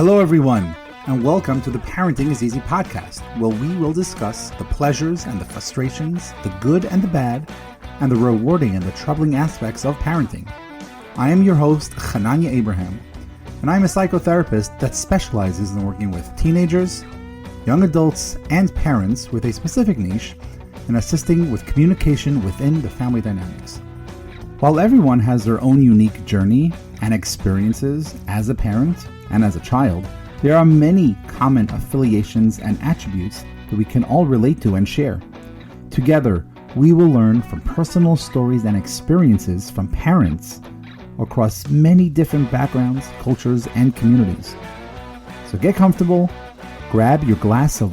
Hello, everyone, and welcome to the Parenting is Easy podcast, where we will discuss the pleasures and the frustrations, the good and the bad, and the rewarding and the troubling aspects of parenting. I am your host, Hananya Abraham, and I'm a psychotherapist that specializes in working with teenagers, young adults, and parents with a specific niche in assisting with communication within the family dynamics. While everyone has their own unique journey and experiences as a parent and as a child, there are many common affiliations and attributes that we can all relate to and share. Together, we will learn from personal stories and experiences from parents across many different backgrounds, cultures, and communities. So get comfortable, grab your glass of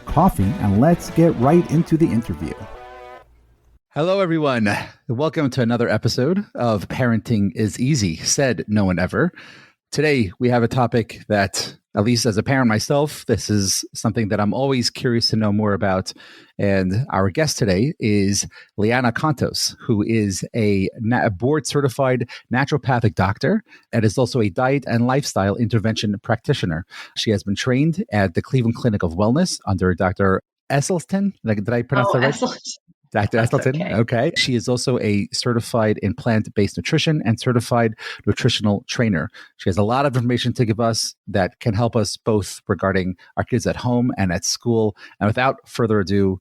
coffee, and let's get right into the interview. Hello, everyone. Welcome to another episode of Parenting is Easy, said no one ever. Today, we have a topic that, at least as a parent myself, this is something that I'm always curious to know more about. And our guest today is Liana Kontos, who is a board-certified naturopathic doctor and is also a diet and lifestyle intervention practitioner. She has been trained at the Cleveland Clinic of Wellness under Dr. Esselstyn. Did I pronounce that right? Esselstyn. Dr. Esselstyn. Okay. She is also a certified in plant-based nutrition and certified nutritional trainer. She has a lot of information to give us that can help us both regarding our kids at home and at school. And without further ado,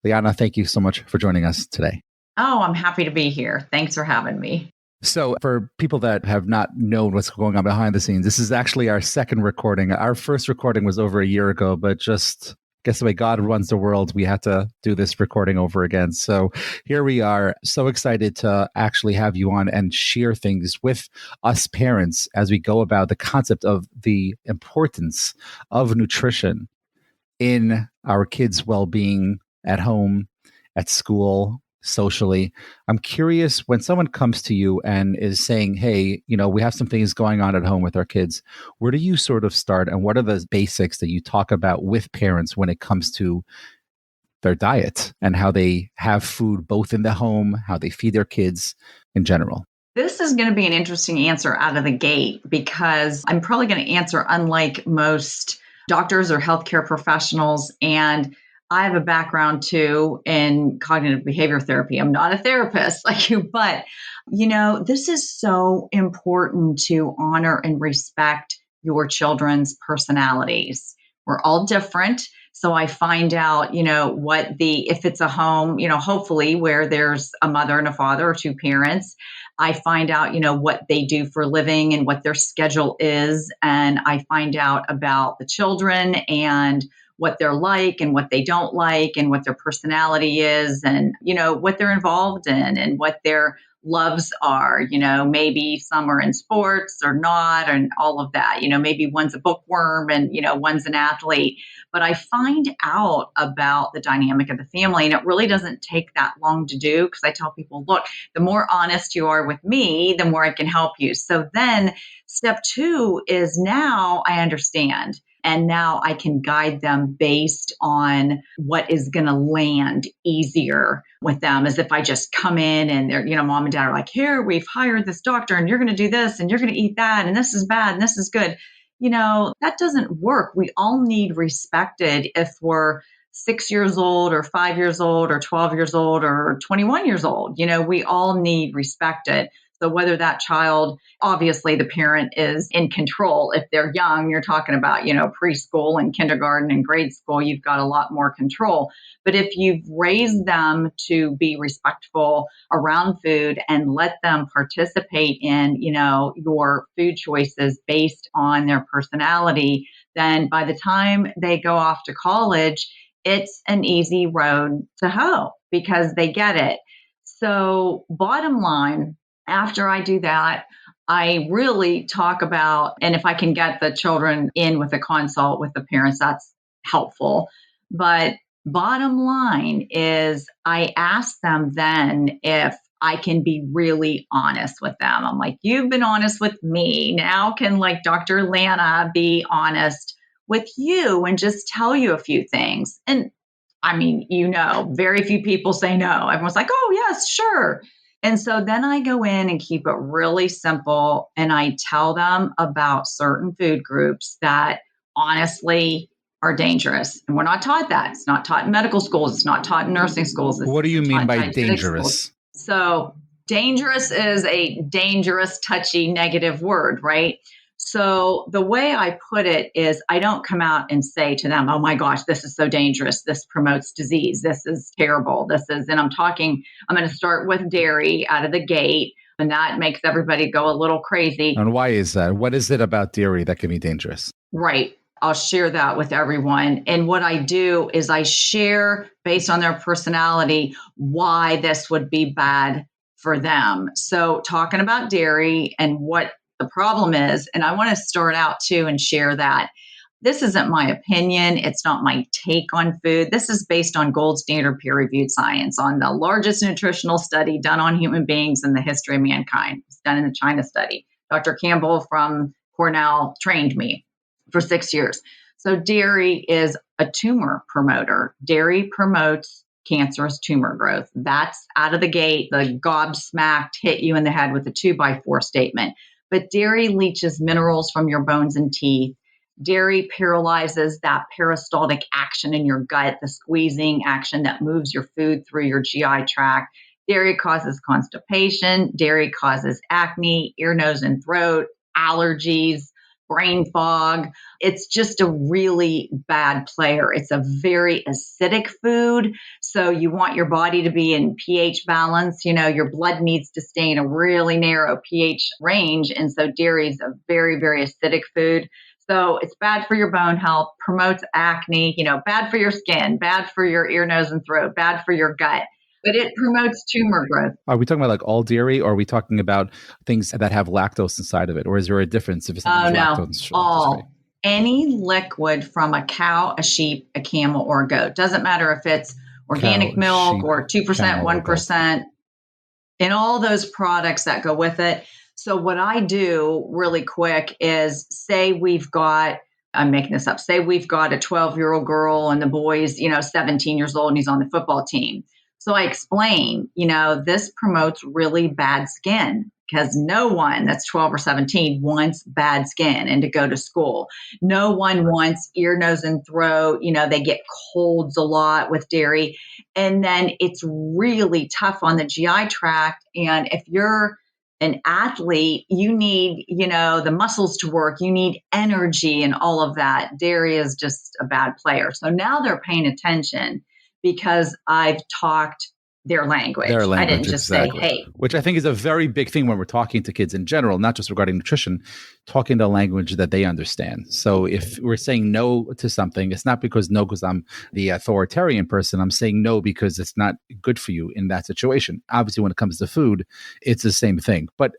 Liana, thank you so much for joining us today. Oh, I'm happy to be here. Thanks for having me. So for people that have not known what's going on behind the scenes, this is actually our second recording. Our first recording was over a year ago, but just guess the way God runs the world, we had to do this recording over again. So here we are, so excited to actually have you on and share things with us parents as we go about the concept of the importance of nutrition in our kids' well-being at home, at school, socially. I'm curious, when someone comes to you and is saying, hey, we have some things going on at home with our kids, where do you sort of start, and what are the basics that you talk about with parents when it comes to their diet and how they have food both in the home, how they feed their kids in general? This is going to be an interesting answer out of the gate because I'm probably going to answer unlike most doctors or healthcare professionals. And I have a background too in cognitive behavior therapy. I'm not a therapist like you, but this is so important to honor and respect your children's personalities. We're all different. So I find out, if it's a home, hopefully where there's a mother and a father or two parents, I find out, what they do for a living and what their schedule is. And I find out about the children and what they're like and what they don't like and what their personality is and, what they're involved in and what their loves are. Maybe some are in sports or not and all of that. Maybe one's a bookworm and, one's an athlete. But I find out about the dynamic of the family, and it really doesn't take that long to do because I tell people, look, the more honest you are with me, the more I can help you. So then step 2 is now I understand. And now I can guide them based on what is going to land easier with them, as if I just come in and they're, mom and dad are like, here, we've hired this doctor and you're going to do this and you're going to eat that. And this is bad and this is good. That doesn't work. We all need respected if we're 6 years old or 5 years old or 12 years old or 21 years old. We all need respected. So whether that child, obviously the parent is in control. If they're young, you're talking about, preschool and kindergarten and grade school, you've got a lot more control. But if you've raised them to be respectful around food and let them participate in, your food choices based on their personality, then by the time they go off to college, it's an easy road to hoe because they get it. So bottom line, after I do that, I really talk about, and if I can get the children in with a consult with the parents, that's helpful. But bottom line is I ask them then if I can be really honest with them. I'm like, you've been honest with me. Now can Dr. Liana be honest with you and just tell you a few things? And I mean, very few people say no. Everyone's like, oh, yes, sure. And so then I go in and keep it really simple. And I tell them about certain food groups that honestly are dangerous. And we're not taught that. It's not taught in medical schools. It's not taught in nursing schools. It's What do you taught mean in by dietetic schools. dangerous? So dangerous is a dangerous, touchy, negative word, right? So the way I put it is I don't come out and say to them, oh my gosh, this is so dangerous. This promotes disease. This is terrible. And I'm going to start with dairy out of the gate. And that makes everybody go a little crazy. And why is that? What is it about dairy that can be dangerous? Right. I'll share that with everyone. And what I do is I share based on their personality why this would be bad for them. So talking about dairy and what the problem is, and I want to start out too and share that this isn't my opinion. It's not my take on food. This is based on gold standard peer-reviewed science on the largest nutritional study done on human beings in the history of mankind. It's done in the China study. Dr. Campbell from Cornell trained me for 6 years. So dairy is a tumor promoter. Dairy promotes cancerous tumor growth. That's out of the gate, the gobsmacked hit you in the head with a 2x4 statement. But dairy leaches minerals from your bones and teeth. Dairy paralyzes that peristaltic action in your gut, the squeezing action that moves your food through your GI tract. Dairy causes constipation. Dairy causes acne, ear, nose, and throat, allergies, brain fog. It's just a really bad player. It's a very acidic food. So you want your body to be in pH balance. Your blood needs to stay in a really narrow pH range. And so dairy is a very, very acidic food. So it's bad for your bone health, promotes acne, bad for your skin, bad for your ear, nose, and throat, bad for your gut. But it promotes tumor growth. Are we talking about like all dairy, or are we talking about things that have lactose inside of it? Or is there a difference if it's lactose? All. Any liquid from a cow, a sheep, a camel, or a goat. Doesn't matter if it's organic milk or 2%, 1%, and all those products that go with it. So what I do really quick is say we've got, I'm making this up, say we've got a 12-year-old girl and the boy's, 17 years old and he's on the football team. So I explain, this promotes really bad skin because no one that's 12 or 17 wants bad skin and to go to school. No one wants ear, nose, and throat. They get colds a lot with dairy. And then it's really tough on the GI tract. And if you're an athlete, you need, the muscles to work, you need energy and all of that. Dairy is just a bad player. So now they're paying attention because I've talked their language. I didn't just say, hey. Which I think is a very big thing when we're talking to kids in general, not just regarding nutrition, talking the language that they understand. So if we're saying no to something, it's not because I'm the authoritarian person. I'm saying no because it's not good for you in that situation. Obviously, when it comes to food, it's the same thing. But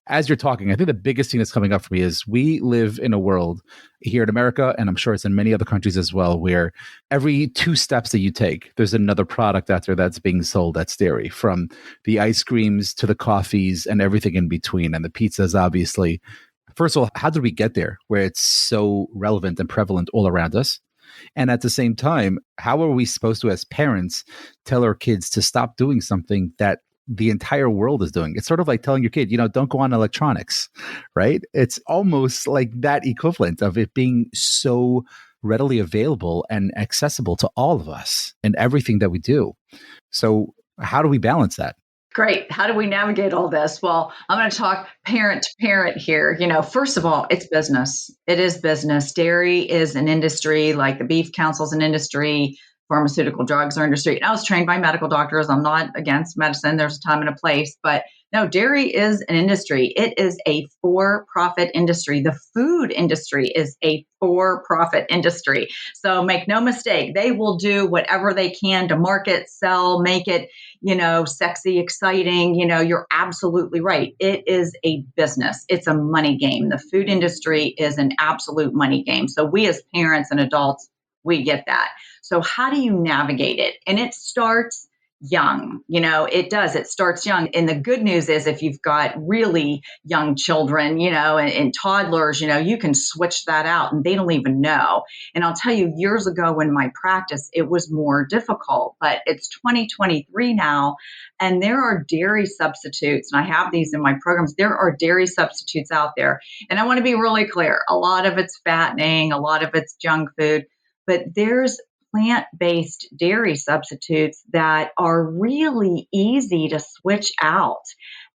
as you're talking, I think the biggest thing that's coming up for me is we live in a world here in America, and I'm sure it's in many other countries as well, where every 2 steps that you take, there's another product out there that's being sold that's dairy, from the ice creams to the coffees and everything in between, and the pizzas, obviously. First of all, how did we get there where it's so relevant and prevalent all around us? And at the same time, how are we supposed to, as parents, tell our kids to stop doing something that the entire world is doing? It's sort of like telling your kid, don't go on electronics, right? It's almost like that equivalent of it being so readily available and accessible to all of us and everything that we do. So how do we balance that? Great. How do we navigate all this? Well, I'm going to talk parent to parent here. First of all, it's business. It is business. Dairy is an industry, like the Beef Council is an industry. Pharmaceutical drugs are industry. And I was trained by medical doctors. I'm not against medicine. There's a time and a place, but no, dairy is an industry. It is a for-profit industry. The food industry is a for-profit industry. So make no mistake, they will do whatever they can to market, sell, make it, sexy, exciting. You're absolutely right. It is a business. It's a money game. The food industry is an absolute money game. So we as parents and adults, we get that. So how do you navigate it? And it starts, young. It does. It starts young. And the good news is if you've got really young children, and toddlers, you can switch that out and they don't even know. And I'll tell you, years ago in my practice, it was more difficult, but it's 2023 now. And there are dairy substitutes, and I have these in my programs. There are dairy substitutes out there. And I want to be really clear. A lot of it's fattening, a lot of it's junk food, but there's plant-based dairy substitutes that are really easy to switch out.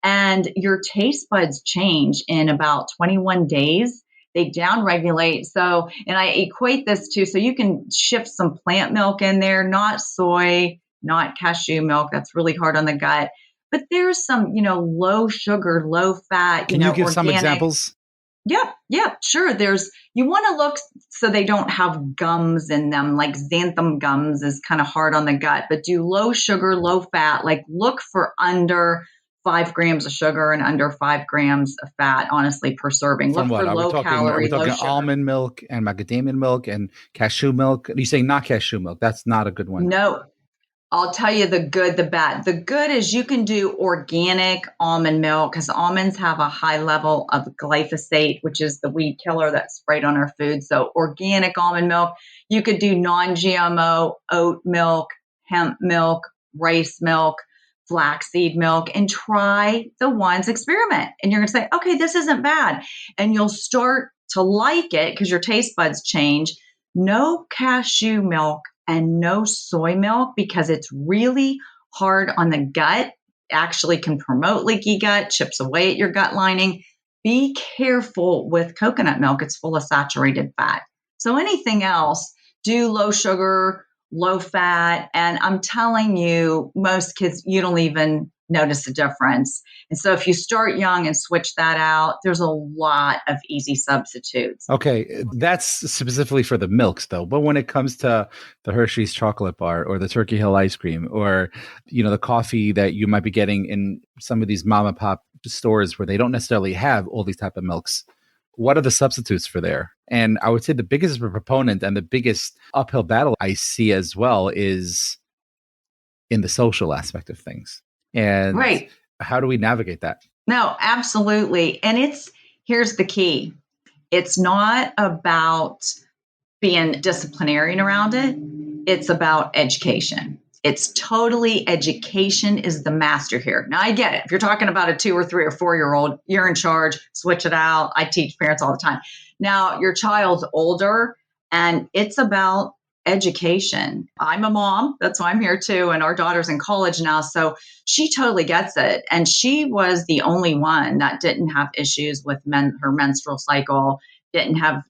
And your taste buds change in about 21 days. They downregulate. So, and I equate this to, so you can shift some plant milk in there, not soy, not cashew milk. That's really hard on the gut. But there's some, low sugar, low fat, Can you give organic. some examples? Yeah, sure. You want to look so they don't have gums in them, like xanthan gums is kind of hard on the gut, but do low sugar, low fat, like look for under 5 grams of sugar and under 5 grams of fat, honestly, per serving. From Look what? for low Are calorie, we low talking sugar. almond milk and macadamia milk and cashew milk? You say not cashew milk. That's not a good one. No. I'll tell you the good, the bad. The good is you can do organic almond milk because almonds have a high level of glyphosate, which is the weed killer that's sprayed on our food. So organic almond milk. You could do non-GMO oat milk, hemp milk, rice milk, flaxseed milk, and try the ones, experiment. And you're going to say, okay, this isn't bad. And you'll start to like it because your taste buds change. No cashew milk and no soy milk because it's really hard on the gut, actually can promote leaky gut, chips away at your gut lining. Be careful with coconut milk. It's full of saturated fat. So anything else, do low sugar, low fat. And I'm telling you, most kids, you don't even notice the difference. And so if you start young and switch that out, there's a lot of easy substitutes. Okay, that's specifically for the milks though. But when it comes to the Hershey's chocolate bar or the Turkey Hill ice cream or, the coffee that you might be getting in some of these mom and pop stores where they don't necessarily have all these type of milks, what are the substitutes for there? And I would say the biggest proponent and the biggest uphill battle I see as well is in the social aspect of things. And right. How do we navigate that? No, absolutely. And here's the key. It's not about being disciplinarian around it. It's about education. It's totally education is the master here. Now I get it. If you're talking about a 2 or 3 or 4-year-old, you're in charge, switch it out. I teach parents all the time. Now your child's older and it's about education. I'm a mom. That's why I'm here too. And our daughter's in college now. So she totally gets it. And she was the only one that didn't have issues with her menstrual cycle, didn't have,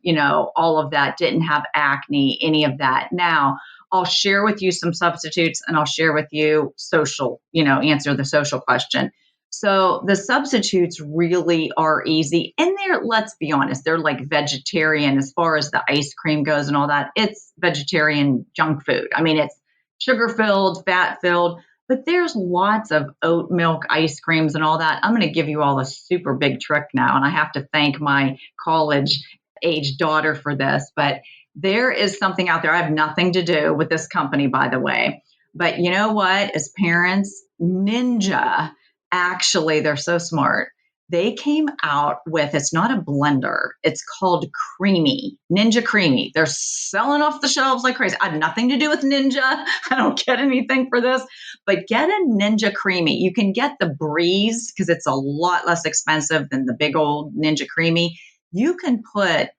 all of that, didn't have acne, any of that. Now, I'll share with you some substitutes and I'll share with you social, answer the social question. So the substitutes really are easy. And let's be honest, they're like vegetarian as far as the ice cream goes and all that. It's vegetarian junk food. I mean, it's sugar filled, fat filled, but there's lots of oat milk ice creams and all that. I'm going to give you all a super big trick now. And I have to thank my college age daughter for this, but there is something out there. I have nothing to do with this company, by the way, but you know what? As parents, Ninja, actually, they're so smart. They came out with, it's not a blender. It's called Creamy, Ninja Creamy. They're selling off the shelves like crazy. I have nothing to do with Ninja. I don't get anything for this, but get a Ninja Creamy. You can get the Breeze because it's a lot less expensive than the big old Ninja Creamy. You can put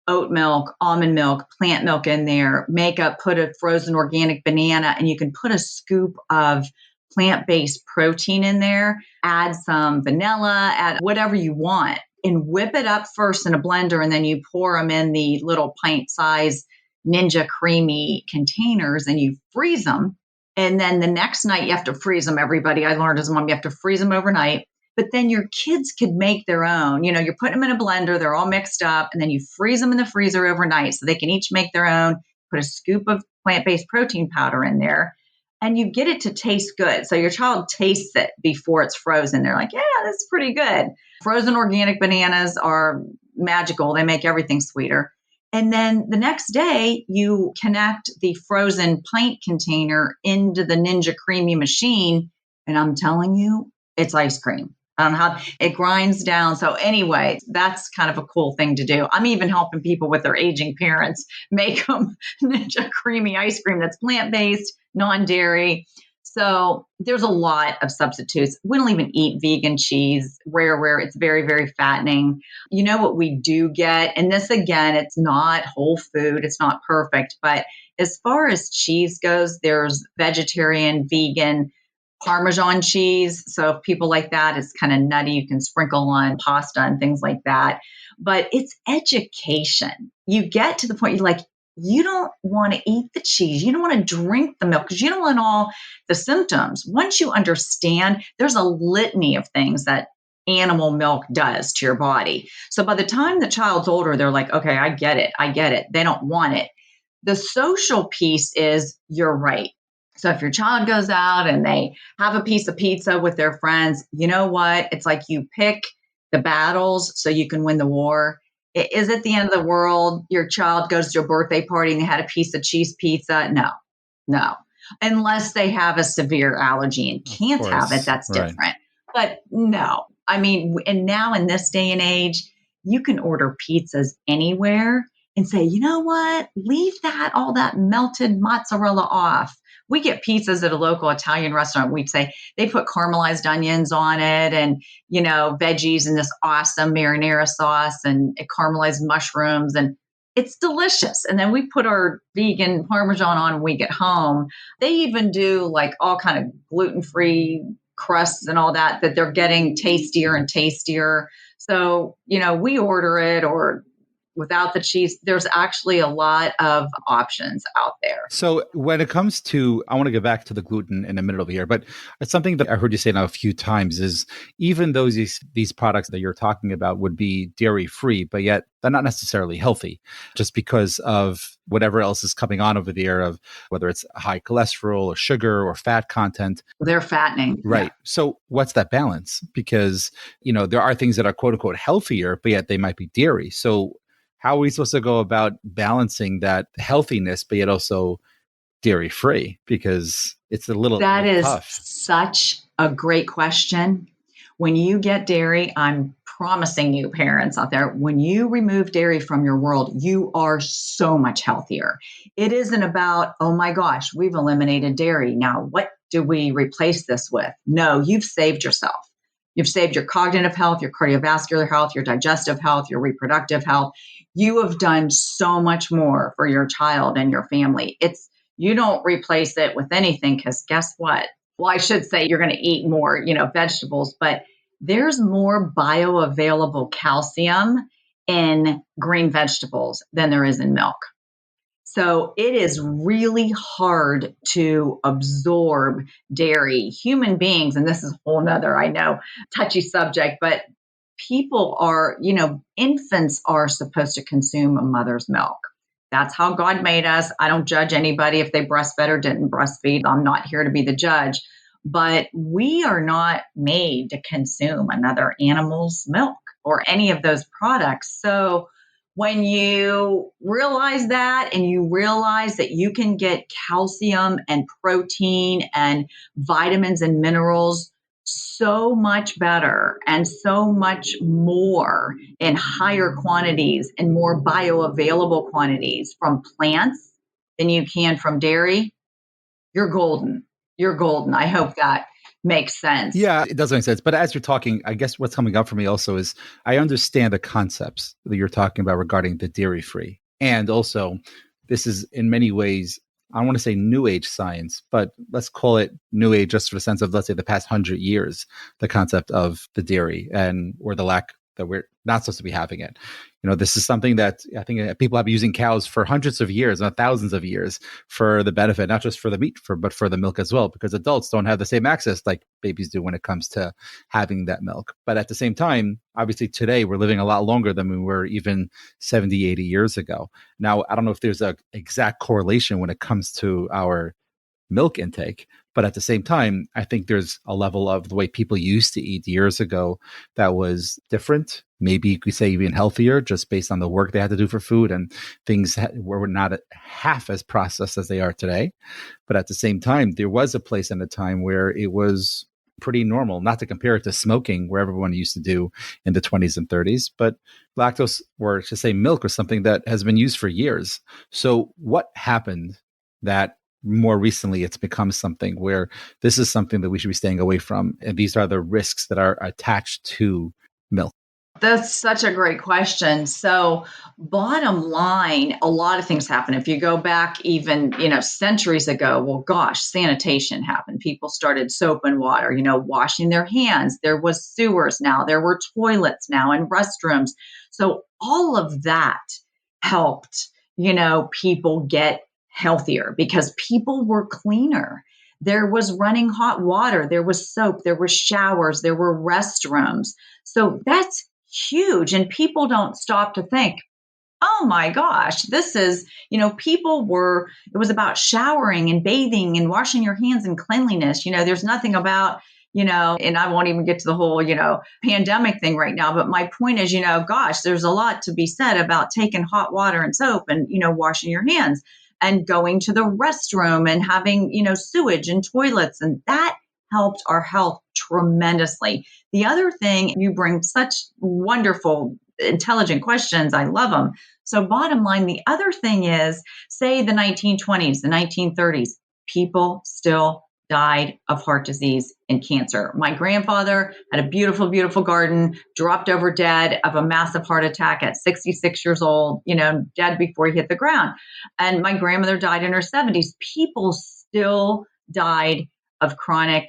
oat milk, almond milk, plant milk in there, put a frozen organic banana, and you can put a scoop of plant-based protein in there, add some vanilla, add whatever you want, and whip it up first in a blender, and then you pour them in the little pint-size Ninja Creamy containers, and you freeze them. And then the next night, you have to freeze them, everybody. I learned as a mom, you have to freeze them overnight. But then your kids could make their own. You're putting them in a blender, they're all mixed up, and then you freeze them in the freezer overnight so they can each make their own, put a scoop of plant-based protein powder in there, and you get it to taste good. So your child tastes it before it's frozen. They're like, yeah, that's pretty good. Frozen organic bananas are magical. They make everything sweeter. And then the next day, you connect the frozen pint container into the Ninja Creamy machine. And I'm telling you, it's ice cream. I don't know how it grinds down. So, anyway, that's kind of a cool thing to do. I'm even helping people with their aging parents make them Ninja Creamy ice cream that's plant based, non dairy. So there's a lot of substitutes. We don't even eat vegan cheese, rare. It's very, very fattening. You know what we do get? And this, again, it's not whole food. It's not perfect. But as far as cheese goes, there's vegetarian, vegan, Parmesan cheese. So if people like that, it's kind of nutty. You can sprinkle on pasta and things like that. But it's education. You get to the point you're like, you don't want to eat the cheese. You don't want to drink the milk because you don't want all the symptoms. Once you understand, there's a litany of things that animal milk does to your body. So by the time the child's older, they're like, okay, I get it. They don't want it. The social piece is you're right. So if your child goes out and they have a piece of pizza with their friends, you know what? It's like you pick the battles so you can win the war. Is it the end of the world? Your child goes to a birthday party and they had a piece of cheese pizza? No. Unless they have a severe allergy and can't have it, that's different. Right. But no, I mean, and now in this day and age, you can order pizzas anywhere and say, you know what? Leave all that melted mozzarella off. We get pizzas at a local Italian restaurant. We'd say they put caramelized onions on it and, veggies and this awesome marinara sauce and caramelized mushrooms. And it's delicious. And then we put our vegan Parmesan on when we get home. They even do like all kind of gluten-free crusts and all that they're getting tastier and tastier. So, we order it or without the cheese. There's actually a lot of options out there. So when it comes to, I want to get back to the gluten in a minute over here, but it's something that I heard you say now a few times is even though these products that you're talking about would be dairy free, but yet they're not necessarily healthy just because of whatever else is coming on over there of whether it's high cholesterol or sugar or fat content. They're fattening. Right. Yeah. So what's that balance? Because, there are things that are quote unquote healthier, but yet they might be dairy. So how are we supposed to go about balancing that healthiness, but yet also dairy free? Because it's a little that is tough. Such a great question. When you get dairy, I'm promising you, parents out there, when you remove dairy from your world, you are so much healthier. It isn't about, oh my gosh, we've eliminated dairy. Now, what do we replace this with? No, you've saved yourself. You've saved your cognitive health, your cardiovascular health, your digestive health, your reproductive health. You have done so much more for your child and your family. You don't replace it with anything because guess what? Well, I should say you're going to eat more, vegetables, but there's more bioavailable calcium in green vegetables than there is in milk. So it is really hard to absorb dairy. Human beings, and this is a whole nother, I know, touchy subject, but people are, infants are supposed to consume a mother's milk. That's how God made us. I don't judge anybody if they breastfed or didn't breastfeed. I'm not here to be the judge. But we are not made to consume another animal's milk or any of those products. So when you realize that and you realize that you can get calcium and protein and vitamins and minerals so much better and so much more in higher quantities and more bioavailable quantities from plants than you can from dairy, you're golden. You're golden. I hope that makes sense. Yeah, it does make sense. But as you're talking, I guess what's coming up for me also is I understand the concepts that you're talking about regarding the dairy free. And also, this is in many ways, I don't want to say new age science, but let's call it new age just for the sense of, let's say, the past 100 years, the concept of the dairy or the lack that we're not supposed to be having it. This is something that I think people have been using cows for hundreds of years, not thousands of years, for the benefit, not just for the meat, but for the milk as well, because adults don't have the same access like babies do when it comes to having that milk. But at the same time, obviously today we're living a lot longer than we were even 70, 80 years ago. Now, I don't know if there's an exact correlation when it comes to our milk intake, But at the same time, I think there's a level of the way people used to eat years ago that was different. Maybe you could say even healthier, just based on the work they had to do for food, and things were not half as processed as they are today. But at the same time, there was a place and a time where it was pretty normal, not to compare it to smoking, where everyone used to do in the 20s and 30s. But lactose, or to say milk, was something that has been used for years. So what happened that more recently it's become something where this is something that we should be staying away from, and these are the risks that are attached to milk? That's such a great question. So, bottom line, a lot of things happen. If you go back even, centuries ago, well, gosh, sanitation happened. People started soap and water, washing their hands. There was sewers now, there were toilets now and restrooms. So, all of that helped, people get healthier because people were cleaner. There was running hot water, there was soap, there were showers, there were restrooms. So that's huge. And people don't stop to think, oh my gosh, this is, it was about showering and bathing and washing your hands and cleanliness. There's nothing about, and I won't even get to the whole, pandemic thing right now. But my point is, gosh, there's a lot to be said about taking hot water and soap and, washing your hands and going to the restroom and having, sewage and toilets. And that helped our health tremendously. The other thing, you bring such wonderful, intelligent questions. I love them. So bottom line, the other thing is, say the 1920s, the 1930s, people still died of heart disease and cancer. My grandfather had a beautiful, beautiful garden, dropped over dead of a massive heart attack at 66 years old, dead before he hit the ground. And my grandmother died in her 70s. People still died of chronic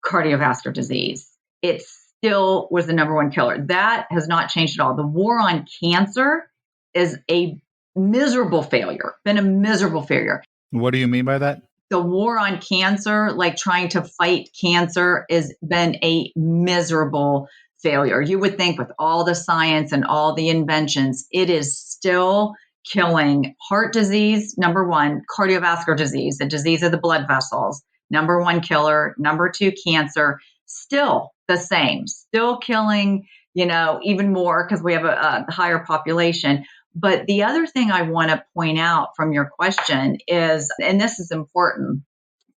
cardiovascular disease. It still was the number one killer. That has not changed at all. The war on cancer is a miserable failure, been a miserable failure. What do you mean by that? The war on cancer, like trying to fight cancer, has been a miserable failure. You would think with all the science and all the inventions, it is still killing heart disease, number one, cardiovascular disease, the disease of the blood vessels, number one killer, number two, cancer, still the same, still killing, even more because we have a higher population. But the other thing I want to point out from your question is, and this is important,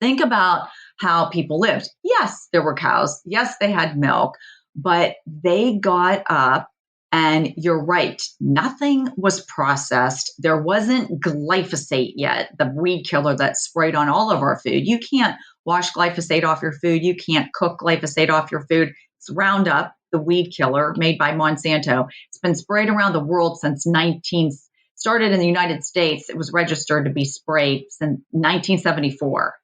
think about how people lived. Yes, there were cows. Yes, they had milk, but they got up. And you're right, nothing was processed. There wasn't glyphosate yet, the weed killer that's sprayed on all of our food. You can't wash glyphosate off your food. You can't cook glyphosate off your food. It's Roundup, the weed killer made by Monsanto. It's been sprayed around the world since started in the United States. It was registered to be sprayed since 1974.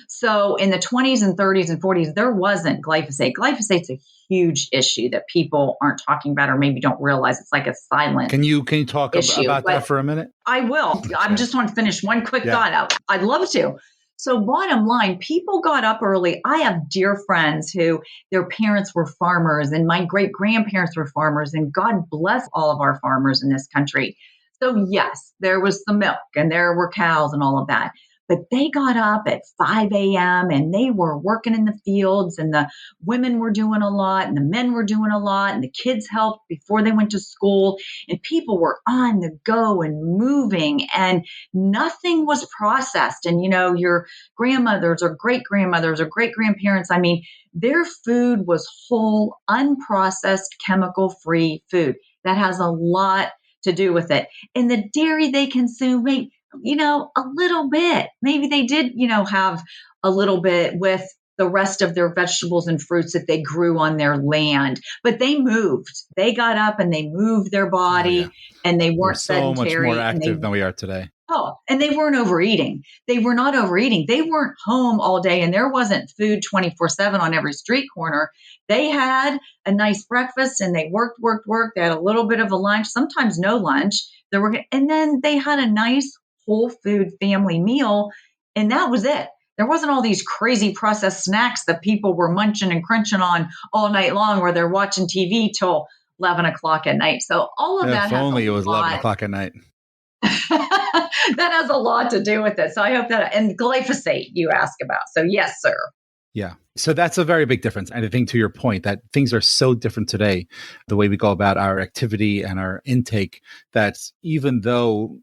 So in the 20s and 30s and 40s, there wasn't glyphosate. Glyphosate's a huge issue that people aren't talking about or maybe don't realize. It's like a silent Can you talk issue. about that for a minute? I will. Okay. I just want to finish one quick thought out. I'd love to. So bottom line, people got up early. I have dear friends who their parents were farmers and my great grandparents were farmers, and God bless all of our farmers in this country. So yes, there was some milk and there were cows and all of that. But they got up at 5 a.m. and they were working in the fields, and the women were doing a lot and the men were doing a lot, and the kids helped before they went to school, and people were on the go and moving, and nothing was processed. And, your grandmothers or great grandmothers or great grandparents, their food was whole, unprocessed, chemical free food. That has a lot to do with it. And the dairy they consume, a little bit. Maybe they did, have a little bit with the rest of their vegetables and fruits that they grew on their land, but they moved. They got up and they moved their body, and they weren't so sedentary. Much more active than we are today. Oh, and they weren't overeating. They were not overeating. They weren't home all day, and there wasn't food 24/7 on every street corner. They had a nice breakfast, and they worked. They had a little bit of a lunch, sometimes no lunch. And then they had a nice whole food family meal, and that was it. There wasn't all these crazy processed snacks that people were munching and crunching on all night long, where they're watching TV till 11 o'clock at night. So all of that. If only it was 11 o'clock at night. That has a lot to do with it. So I hope that, and glyphosate you ask about. So yes, sir. Yeah. So that's a very big difference. And I think to your point that things are so different today, the way we go about our activity and our intake, that even though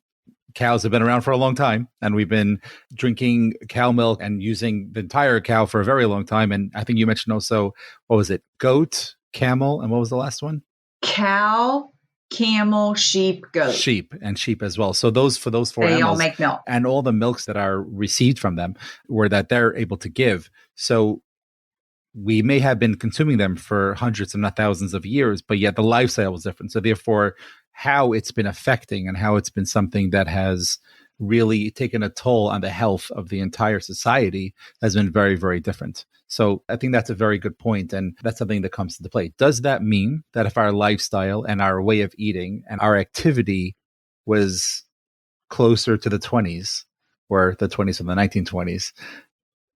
cows have been around for a long time and we've been drinking cow milk and using the entire cow for a very long time. And I think you mentioned also, what was it? Goat, camel, and what was the last one? Cow, camel, sheep, goat. Sheep as well. So those, for those four They all animals make milk. and all the milks that are received from them or that they're able to give. So we may have been consuming them for hundreds, if not thousands of years, but yet the lifestyle was different. So therefore, how it's been affecting and how it's been something that has really taken a toll on the health of the entire society has been very, very different. So I think that's a very good point, and that's something that comes into play. Does that mean that if our lifestyle and our way of eating and our activity was closer to the 20s or the 20s or the 1920s,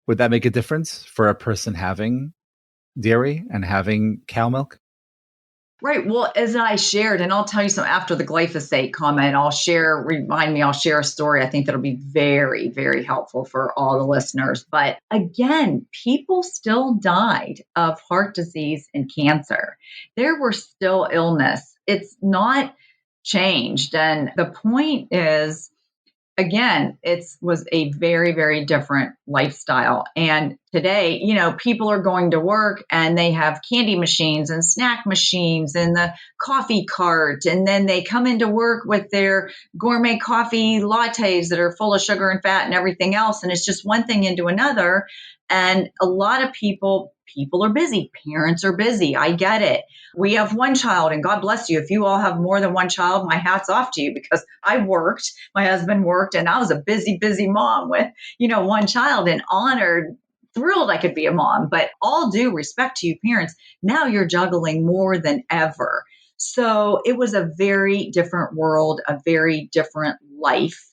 would that make a difference for a person having dairy and having cow milk? Right. Well, as I shared, and I'll tell you some after the glyphosate comment, I'll share a story. I think that'll be very, very helpful for all the listeners. But again, people still died of heart disease and cancer. There were still illness. It's not changed. And the point is, again, it was a very, very different lifestyle. And today, people are going to work and they have candy machines and snack machines and the coffee cart. And then they come into work with their gourmet coffee lattes that are full of sugar and fat and everything else. And it's just one thing into another. And a lot of people are busy. Parents are busy. I get it. We have one child, and God bless you. If you all have more than one child, my hat's off to you, because I worked, my husband worked, and I was a busy, busy mom with, one child, and honored, thrilled I could be a mom. But all due respect to you parents, now you're juggling more than ever. So it was a very different world, a very different life.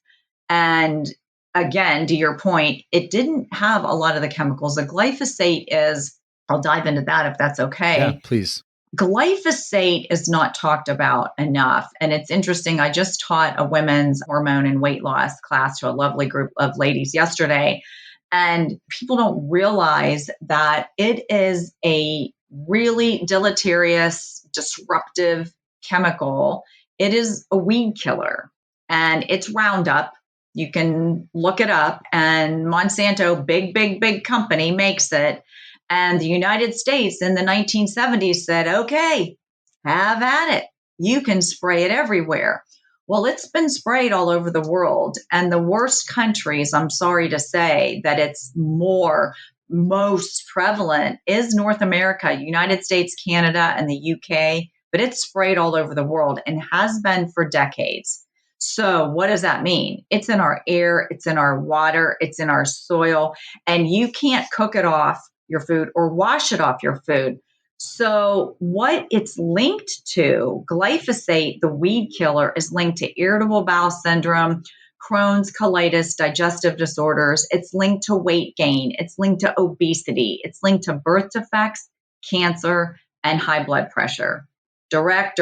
And again, to your point, it didn't have a lot of the chemicals. The glyphosate is, I'll dive into that if that's okay. Yeah, please. Glyphosate is not talked about enough. And it's interesting. I just taught a women's hormone and weight loss class to a lovely group of ladies yesterday. And people don't realize that it is a really deleterious, disruptive chemical. It is a weed killer, and it's Roundup. You can look it up, and Monsanto, big, big, big company, makes it. And the United States in the 1970s said, okay, have at it. You can spray it everywhere. Well, it's been sprayed all over the world. And the worst countries, I'm sorry to say, that it's most prevalent is North America, United States, Canada, and the UK. But it's sprayed all over the world and has been for decades. So what does that mean? It's in our air, it's in our water, it's in our soil, and you can't cook it off your food or wash it off your food. So what it's linked to, glyphosate, the weed killer, is linked to irritable bowel syndrome, Crohn's, colitis, digestive disorders. It's linked to weight gain. It's linked to obesity. It's linked to birth defects, cancer, and high blood pressure. Direct.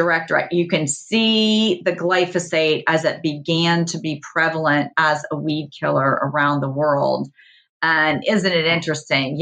You can see the glyphosate as it began to be prevalent as a weed killer around the world. And isn't it interesting?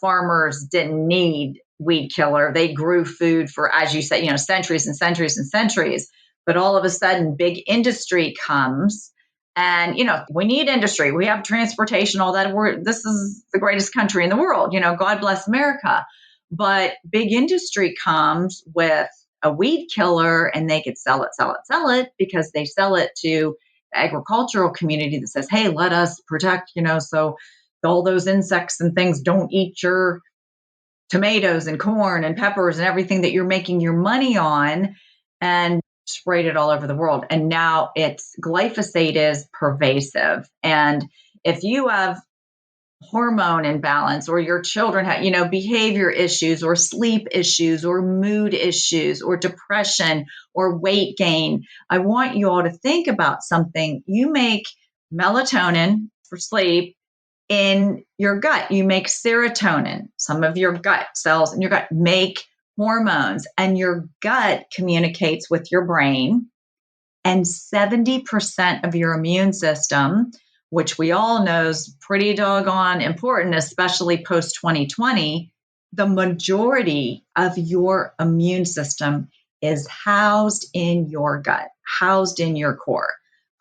Farmers didn't need weed killer. They grew food for, as you said, centuries and centuries and centuries. But all of a sudden, big industry comes. And, we need industry. We have transportation, all that. This is the greatest country in the world. God bless America. But big industry comes with a weed killer, and they could sell it because they sell it to the agricultural community that says, hey, let us protect, so all those insects and things don't eat your tomatoes and corn and peppers and everything that you're making your money on, and sprayed it all over the world. And now glyphosate is pervasive. And if you have hormone imbalance, or your children have, behavior issues or sleep issues or mood issues or depression or weight gain, I want you all to think about something. You make melatonin for sleep in your gut. You make serotonin. Some of your gut cells in your gut make hormones, and your gut communicates with your brain. And 70% of your immune system, which we all know is pretty doggone important, especially post 2020, the majority of your immune system is housed in your gut, housed in your core.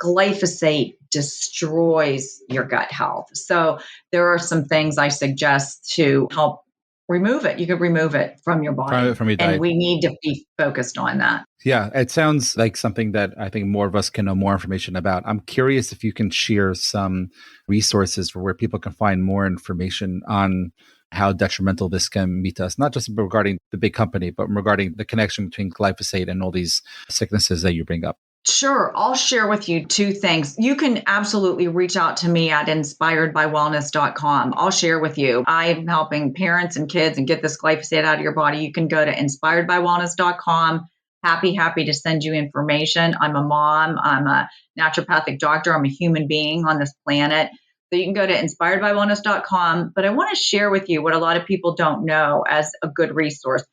Glyphosate destroys your gut health. So there are some things I suggest to help remove it. You could remove it from your body. From your and diet. we need to be focused on that. Yeah, it sounds like something that I think more of us can know more information about. I'm curious if you can share some resources for where people can find more information on how detrimental this can be to us, not just regarding the big company, but regarding the connection between glyphosate and all these sicknesses that you bring up. Sure. I'll share with you two things. You can absolutely reach out to me at inspiredbywellness.com. I'll share with you. I'm helping parents and kids and get this glyphosate out of your body. You can go to inspiredbywellness.com. Happy to send you information. I'm a mom. I'm a naturopathic doctor. I'm a human being on this planet. So you can go to inspiredbywellness.com. But I want to share with you what a lot of people don't know as a good resource.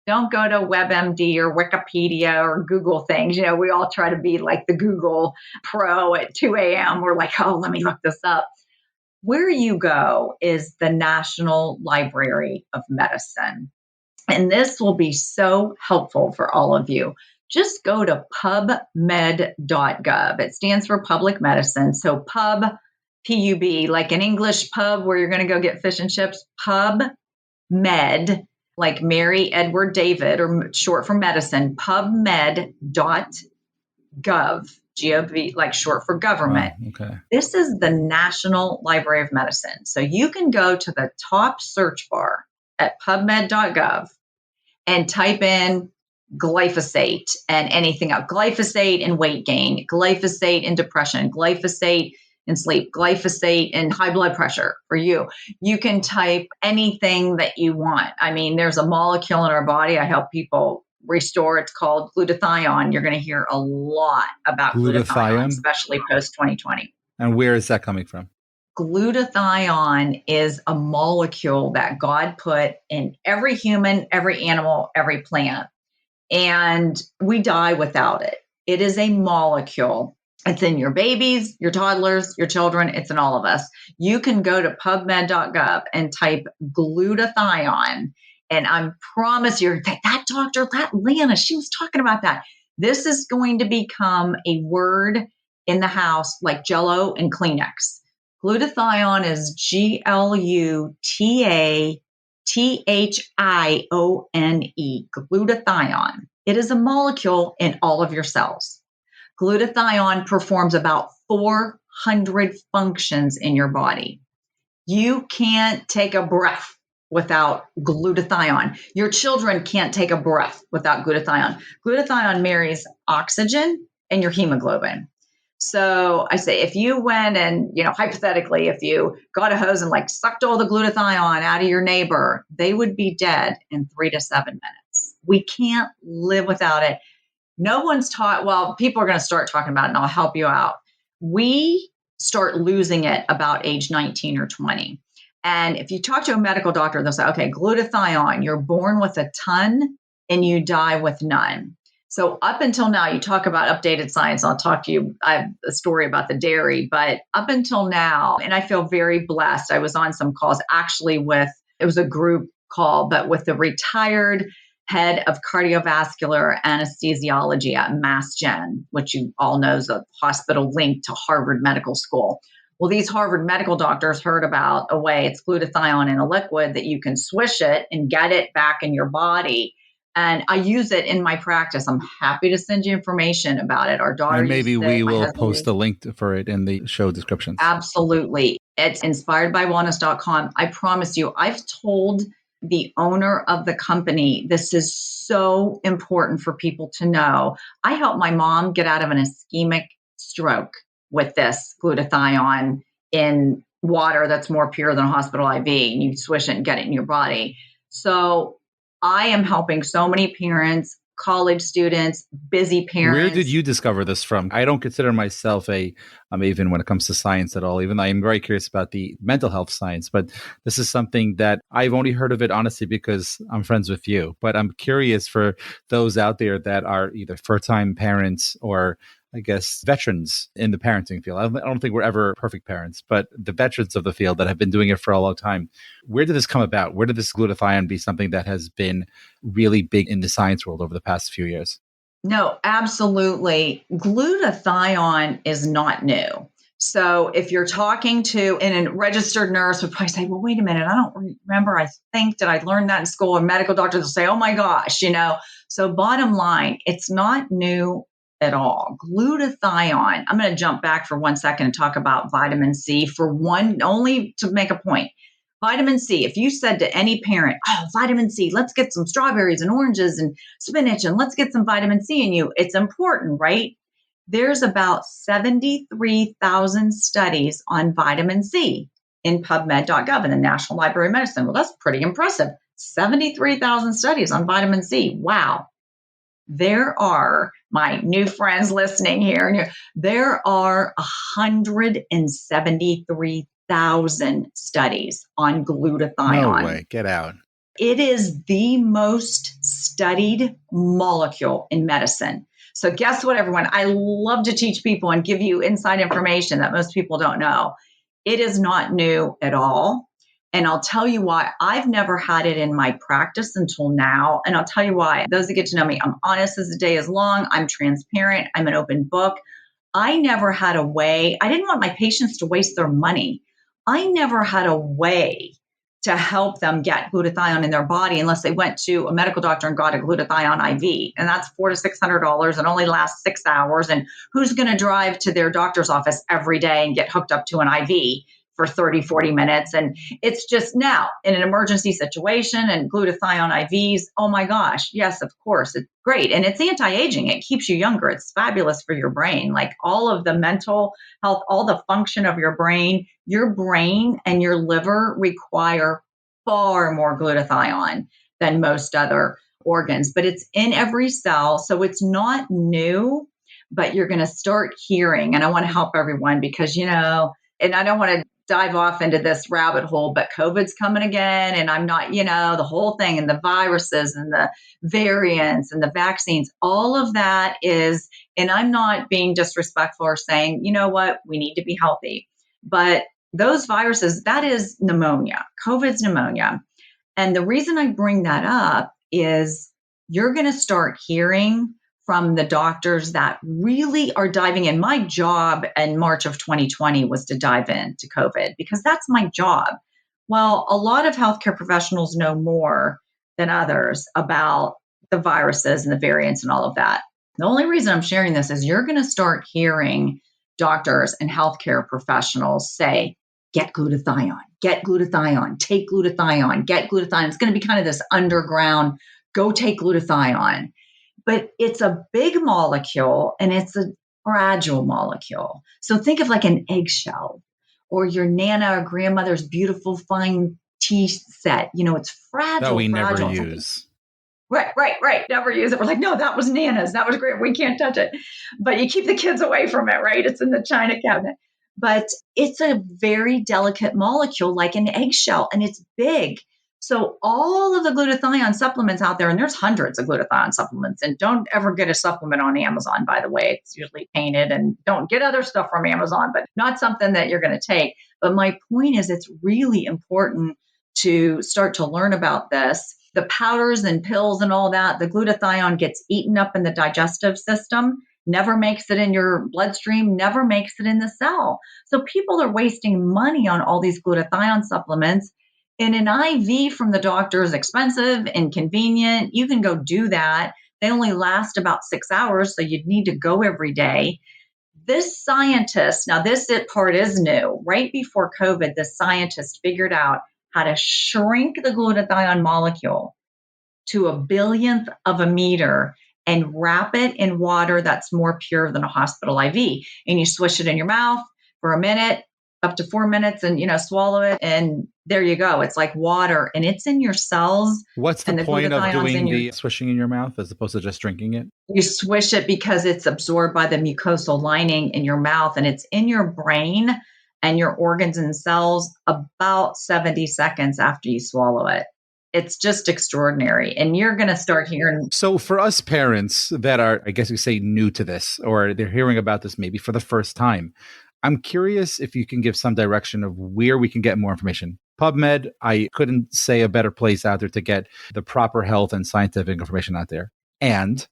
Don't go to WebMD or Wikipedia or Google things. You know, we all try to be like the Google pro at 2 a.m. We're like, oh, let me look this up. Where you go is the National Library of Medicine. And this will be so helpful for all of you. Just go to pubmed.gov. It stands for public medicine. So pub, P-U-B, like an English pub where you're going to go get fish and chips, PubMed, like Mary Edward David, or short for medicine, pubmed.gov, G-O-V, like short for government. Wow, okay. This is the National Library of Medicine. So you can go to the top search bar at pubmed.gov and type in glyphosate and anything else. Glyphosate and weight gain, glyphosate and depression, glyphosate and sleep, glyphosate and high blood pressure for you. You can type anything that you want. I mean, there's a molecule in our body I help people restore. It's called glutathione. You're going to hear a lot about glutathione, especially post 2020. And where is that coming from? Glutathione is a molecule that God put in every human, every animal, every plant. And we die without it. It is a molecule. It's in your babies, your toddlers, your children. It's in all of us. You can go to pubmed.gov and type glutathione. And I promise you that doctor, that Liana, she was talking about that. This is going to become a word in the house like Jell-O and Kleenex. Glutathione is Glutathione, glutathione. It is a molecule in all of your cells. Glutathione performs about 400 functions in your body. You can't take a breath without glutathione. Your children can't take a breath without glutathione. Glutathione marries oxygen and your hemoglobin. So I say, if you went and, hypothetically, if you got a hose and like sucked all the glutathione out of your neighbor, they would be dead in 3 to 7 minutes. We can't live without it. No one's taught, well, people are going to start talking about it and I'll help you out. We start losing it about age 19 or 20. And if you talk to a medical doctor, they'll say, okay, glutathione, you're born with a ton and you die with none. So up until now, you talk about updated science. I'll talk to you. I have a story about the dairy, but up until now, and I feel very blessed. I was on some calls actually it was a group call, but with the retired head of cardiovascular anesthesiology at Mass Gen, which you all know is a hospital linked to Harvard Medical School. Well, these Harvard medical doctors heard about a way it's glutathione in a liquid that you can swish it and get it back in your body. And I use it in my practice. I'm happy to send you information about it. Our daughter, and maybe uses we it. will post a link for it in the show descriptions. Absolutely. It's inspiredbywellness.com. I promise you, I've told the owner of the company, this is so important for people to know. I helped my mom get out of an ischemic stroke with this glutathione in water that's more pure than a hospital IV, and you swish it and get it in your body. So I am helping so many parents, college students, busy parents. Where did you discover this from? I don't consider myself a maven when it comes to science at all, even though I'm very curious about the mental health science. But this is something that I've only heard of it, honestly, because I'm friends with you. But I'm curious for those out there that are either first-time parents or I guess, veterans in the parenting field. I don't think we're ever perfect parents, but the veterans of the field that have been doing it for a long time. Where did this come about? Where did this glutathione be something that has been really big in the science world over the past few years? No, absolutely. Glutathione is not new. So if you're talking to and a registered nurse would probably say, well, wait a minute, I don't remember. I think that I learned that in school. And medical doctors will say, oh my gosh, So bottom line, it's not new at all. Glutathione, I'm going to jump back for 1 second and talk about vitamin C for one, only to make a point. Vitamin C, if you said to any parent, oh, vitamin C, let's get some strawberries and oranges and spinach and let's get some vitamin C in you, it's important, right? There's about 73,000 studies on vitamin C in PubMed.gov in the National Library of Medicine. Well, that's pretty impressive. 73,000 studies on vitamin C. Wow. There are, my new friends listening here, there are 173,000 studies on glutathione. No way, get out. It is the most studied molecule in medicine. So guess what, everyone? I love to teach people and give you inside information that most people don't know. It is not new at all. And I'll tell you why. I've never had it in my practice until now. And I'll tell you why. Those that get to know me, I'm honest as the day is long. I'm transparent. I'm an open book. I never had a way. I didn't want my patients to waste their money. I never had a way to help them get glutathione in their body unless they went to a medical doctor and got a glutathione IV. And that's $400 to $600 and only lasts 6 hours. And who's going to drive to their doctor's office every day and get hooked up to an IV for 30, 40 minutes? And it's just now in an emergency situation and glutathione IVs. Oh my gosh. Yes, of course. It's great. And it's anti-aging. It keeps you younger. It's fabulous for your brain. Like all of the mental health, all the function of your brain and your liver require far more glutathione than most other organs, but it's in every cell. So it's not new, but you're going to start hearing, and I want to help everyone because, and I don't want to dive off into this rabbit hole, but COVID's coming again. And I'm not, the whole thing and the viruses and the variants and the vaccines, all of that is, and I'm not being disrespectful or saying, you know what, we need to be healthy. But those viruses, that is pneumonia. COVID's pneumonia. And the reason I bring that up is you're going to start hearing from the doctors that really are diving in. My job in March of 2020 was to dive into COVID because that's my job. Well, a lot of healthcare professionals know more than others about the viruses and the variants and all of that. The only reason I'm sharing this is you're going to start hearing doctors and healthcare professionals say, get glutathione, take glutathione, get glutathione. It's going to be kind of this underground, go take glutathione. But it's a big molecule and it's a fragile molecule. So think of like an eggshell or your Nana or grandmother's beautiful fine tea set. It's fragile. That we fragile. never use. Right. Never use it. We're like, no, that was Nana's. That was great. We can't touch it. But you keep the kids away from it, right? It's in the china cabinet. But it's a very delicate molecule like an eggshell and it's big. So all of the glutathione supplements out there, and there's hundreds of glutathione supplements, and don't ever get a supplement on Amazon, by the way. It's usually painted, and don't get other stuff from Amazon, but not something that you're going to take. But my point is it's really important to start to learn about this. The powders and pills and all that, the glutathione gets eaten up in the digestive system, never makes it in your bloodstream, never makes it in the cell. So people are wasting money on all these glutathione supplements. And an IV from the doctor is expensive, inconvenient. You can go do that. They only last about 6 hours, so you'd need to go every day. This scientist, now this part is new. Right before COVID, the scientist figured out how to shrink the glutathione molecule to a billionth of a meter and wrap it in water that's more pure than a hospital IV. And you swish it in your mouth for a minute, up to 4 minutes, and swallow it, and there you go. It's like water, and it's in your cells. What's the point of doing the swishing in your mouth as opposed to just drinking it? You swish it because it's absorbed by the mucosal lining in your mouth, and it's in your brain and your organs and cells about 70 seconds after you swallow it. It's just extraordinary. And you're going to start hearing. So for us parents that are, I guess we say, new to this, or they're hearing about this maybe for the first time, I'm curious if you can give some direction of where we can get more information. PubMed, I couldn't say a better place out there to get the proper health and scientific information out there. And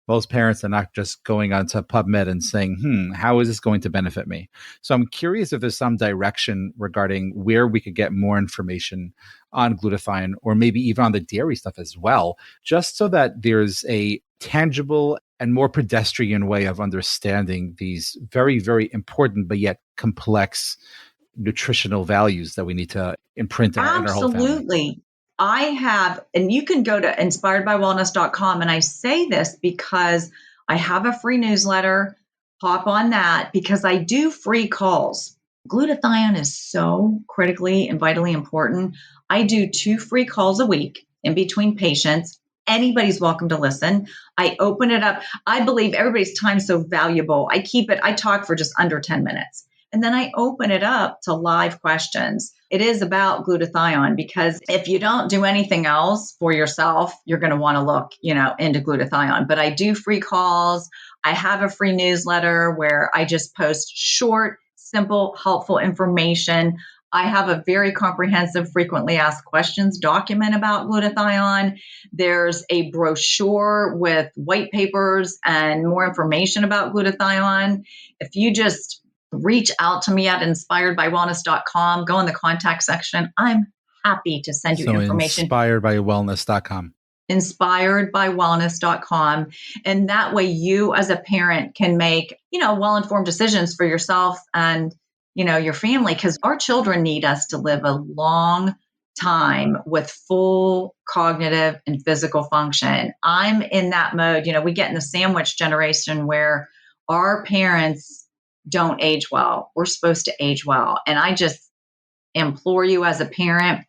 most parents are not just going onto PubMed and saying, how is this going to benefit me? So I'm curious if there's some direction regarding where we could get more information on glutathione, or maybe even on the dairy stuff as well, just so that there's a tangible and more pedestrian way of understanding these very, very important but yet complex nutritional values that we need to imprint in our whole family. Absolutely. I have, and you can go to inspiredbywellness.com. And I say this because I have a free newsletter. Hop on that because I do free calls. Glutathione is so critically and vitally important. I do 2 free calls a week in between patients. Anybody's welcome to listen. I open it up. I believe everybody's time is so valuable. I talk for just under 10 minutes. And then I open it up to live questions. It is about glutathione because if you don't do anything else for yourself, you're going to want to look, into glutathione. But I do free calls. I have a free newsletter where I just post short, simple, helpful information. I have a very comprehensive frequently asked questions document about glutathione. There's a brochure with white papers and more information about glutathione. If you just reach out to me at inspiredbywellness.com, go in the contact section. I'm happy to send you information. Inspiredbywellness.com. Inspiredbywellness.com. And that way you as a parent can make, well-informed decisions for yourself and, your family, because our children need us to live a long time with full cognitive and physical function. I'm in that mode. We get in the sandwich generation where our parents don't age well. We're supposed to age well. And I just implore you as a parent,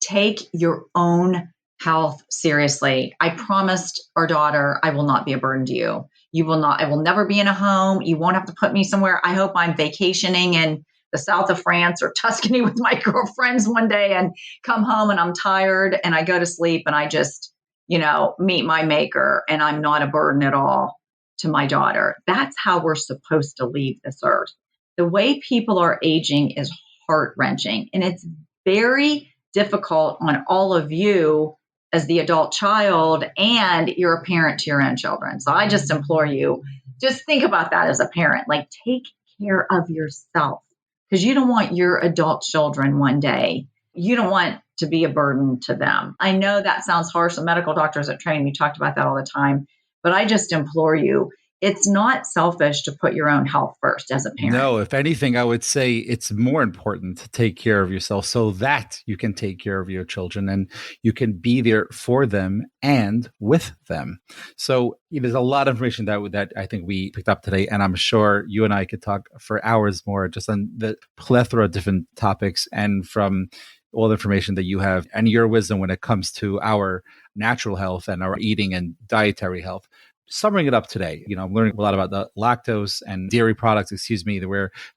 take your own health seriously. I promised our daughter, I will not be a burden to you. I will never be in a home. You won't have to put me somewhere. I hope I'm vacationing in the south of France or Tuscany with my girlfriends one day and come home and I'm tired and I go to sleep and I just, meet my maker and I'm not a burden at all to my daughter. That's how we're supposed to leave this earth. The way people are aging is heart-wrenching, and it's very difficult on all of you as the adult child, and you're a parent to your own children. So I just implore you, just think about that as a parent. Like, take care of yourself, because you don't want your adult children one day, you don't want to be a burden to them. I know that sounds harsh. The medical doctors that train me talked about that all the time. But I just implore you, it's not selfish to put your own health first as a parent. No, if anything, I would say it's more important to take care of yourself so that you can take care of your children and you can be there for them and with them. So there's a lot of information that I think we picked up today, and I'm sure you and I could talk for hours more just on the plethora of different topics and from all the information that you have and your wisdom when it comes to our natural health and our eating and dietary health. Summing it up today, I'm learning a lot about the lactose and dairy products,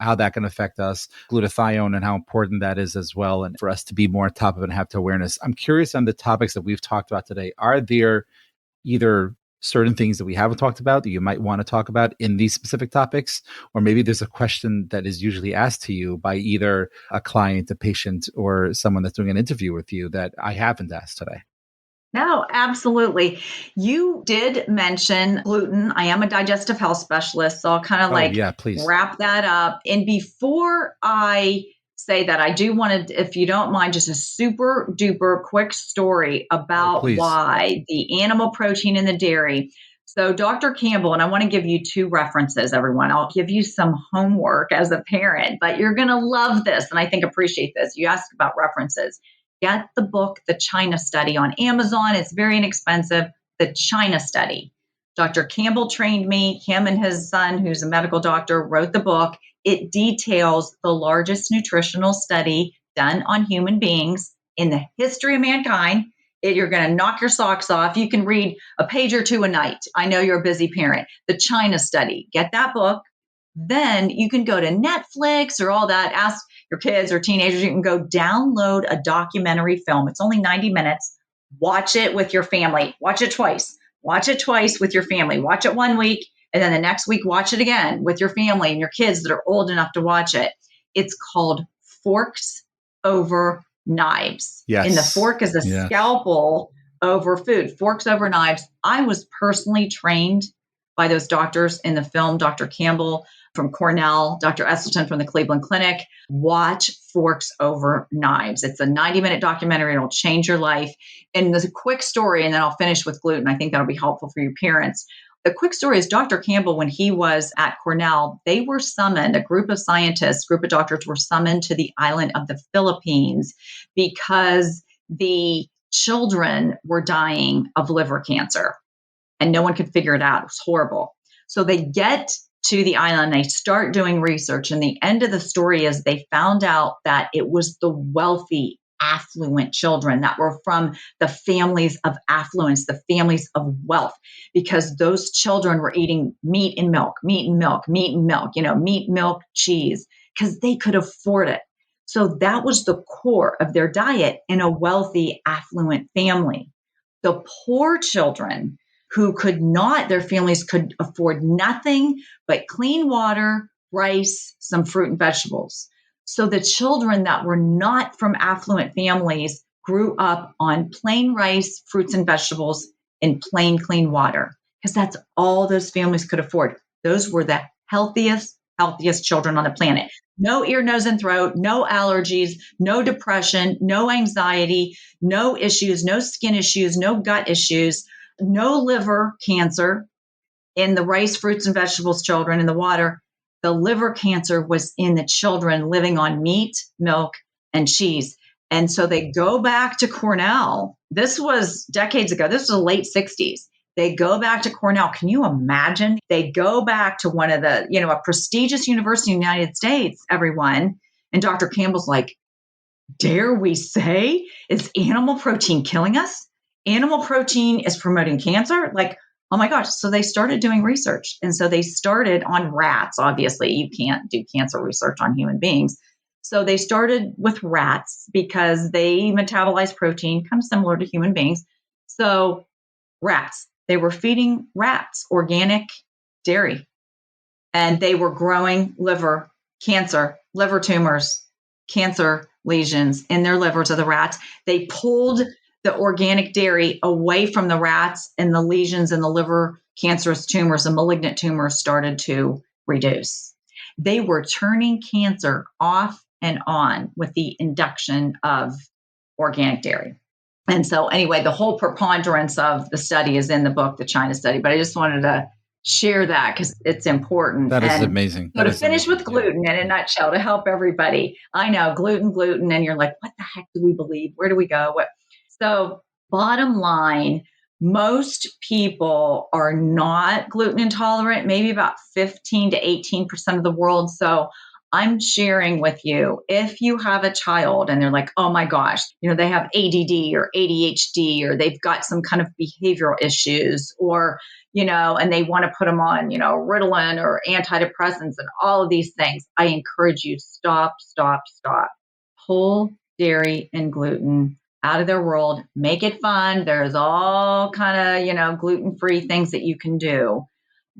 how that can affect us, glutathione and how important that is as well. And for us to be more on top of it and have to awareness. I'm curious on the topics that we've talked about today. Are there either certain things that we haven't talked about that you might want to talk about in these specific topics? Or maybe there's a question that is usually asked to you by either a client, a patient, or someone that's doing an interview with you that I haven't asked today. No, absolutely. You did mention gluten. I am a digestive health specialist, so I'll kind of wrap that up. And before I say that, I do want to, if you don't mind, just a super duper quick story about why the animal protein in the dairy. So Dr. Campbell, and I want to give you 2 references, everyone. I'll give you some homework as a parent, but you're going to love this. And I think appreciate this. You asked about references. Get the book, The China Study, on Amazon. It's very inexpensive. The China Study. Dr. Campbell trained me. Him and his son, who's a medical doctor, wrote the book. It details the largest nutritional study done on human beings in the history of mankind. You're going to knock your socks off. You can read a page or 2 a night. I know you're a busy parent. The China Study. Get that book. Then you can go to Netflix or all that. Ask your kids or teenagers. You can go download a documentary film. It's only 90 minutes watch it with your family. Watch it twice. Watch it twice with your family. Watch it 1 week, and then the next week, watch it again with your family and your kids that are old enough to watch it. It's called Forks Over Knives. Yes. And the fork is a scalpel over food. Forks Over Knives. I was personally trained by those doctors in the film, Dr. Campbell from Cornell, Dr. Esselstyn from the Cleveland Clinic. Watch Forks Over Knives. It's a 90-minute documentary. It'll change your life. And there's a quick story, and then I'll finish with gluten. I think that'll be helpful for your parents. The quick story is Dr. Campbell, when he was at Cornell, they were summoned, a group of scientists, group of doctors were summoned to the island of the Philippines because the children were dying of liver cancer and no one could figure it out. It was horrible. So they get to the island, they start doing research, and the end of the story is they found out that it was the wealthy, affluent children that were from the families of affluence, the families of wealth, because those children were eating meat and milk, meat and milk, meat and milk, meat, milk, cheese, because they could afford it. So that was the core of their diet in a wealthy, affluent family. The poor children who could not, their families could afford nothing but clean water, rice, some fruit and vegetables. So the children that were not from affluent families grew up on plain rice, fruits and vegetables, and plain clean water, because that's all those families could afford. Those were the healthiest children on the planet. No ear, nose, and throat, no allergies, no depression, no anxiety, no issues, no skin issues, no gut issues, no liver cancer in the rice, fruits, and vegetables children in the water. The liver cancer was in the children living on meat, milk, and cheese. And so they go back to Cornell. This was decades ago. This was the late 60s. They go back to Cornell. Can you imagine? They go back to one of the, a prestigious university in the United States, everyone. And Dr. Campbell's like, dare we say, is animal protein killing us? Animal protein is promoting cancer? Like, oh my gosh. So they started doing research. And so they started on rats. Obviously, you can't do cancer research on human beings. So they started with rats because they metabolize protein, kind of similar to human beings. So rats, they were feeding rats organic dairy, and they were growing liver cancer, liver tumors, cancer lesions in their livers of the rats. They pulled the organic dairy away from the rats, and the lesions in the liver, cancerous tumors and malignant tumors started to reduce. They were turning cancer off and on with the induction of organic dairy. And so anyway, the whole preponderance of the study is in the book, The China Study, but I just wanted to share that because it's important. That is amazing. So to finish with gluten in a nutshell, to help everybody, I know gluten, and you're like, what the heck do we believe? Where do we go? So bottom line, most people are not gluten intolerant, maybe about 15 to 18% of the world. So I'm sharing with you, if you have a child and they're like, oh my gosh, they have ADD or ADHD, or they've got some kind of behavioral issues, or, and they want to put them on, Ritalin or antidepressants and all of these things, I encourage you, stop. Pull dairy and gluten out of their world, make it fun. There's all kind of, gluten-free things that you can do.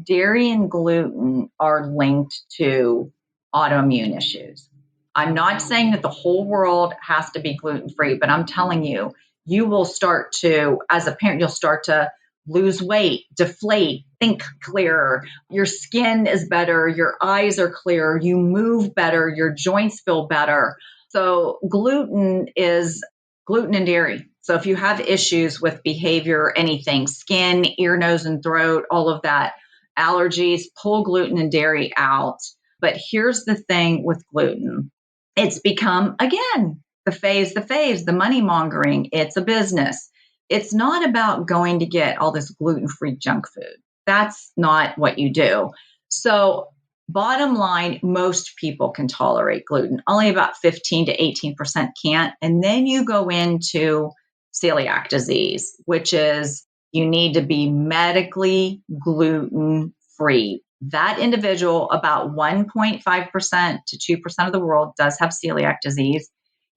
Dairy and gluten are linked to autoimmune issues. I'm not saying that the whole world has to be gluten-free, but I'm telling you, you will start to, as a parent, you'll start to lose weight, deflate, think clearer. Your skin is better. Your eyes are clearer. You move better. Your joints feel better. So gluten and dairy. So if you have issues with behavior, anything, skin, ear, nose, and throat, all of that, allergies, pull gluten and dairy out. But here's the thing with gluten. It's become, again, the phase, the money mongering. It's a business. It's not about going to get all this gluten-free junk food. That's not what you do. So bottom line, most people can tolerate gluten. Only about 15 to 18% can't. And then you go into celiac disease, which is you need to be medically gluten-free. That individual, about 1.5% to 2% of the world does have celiac disease.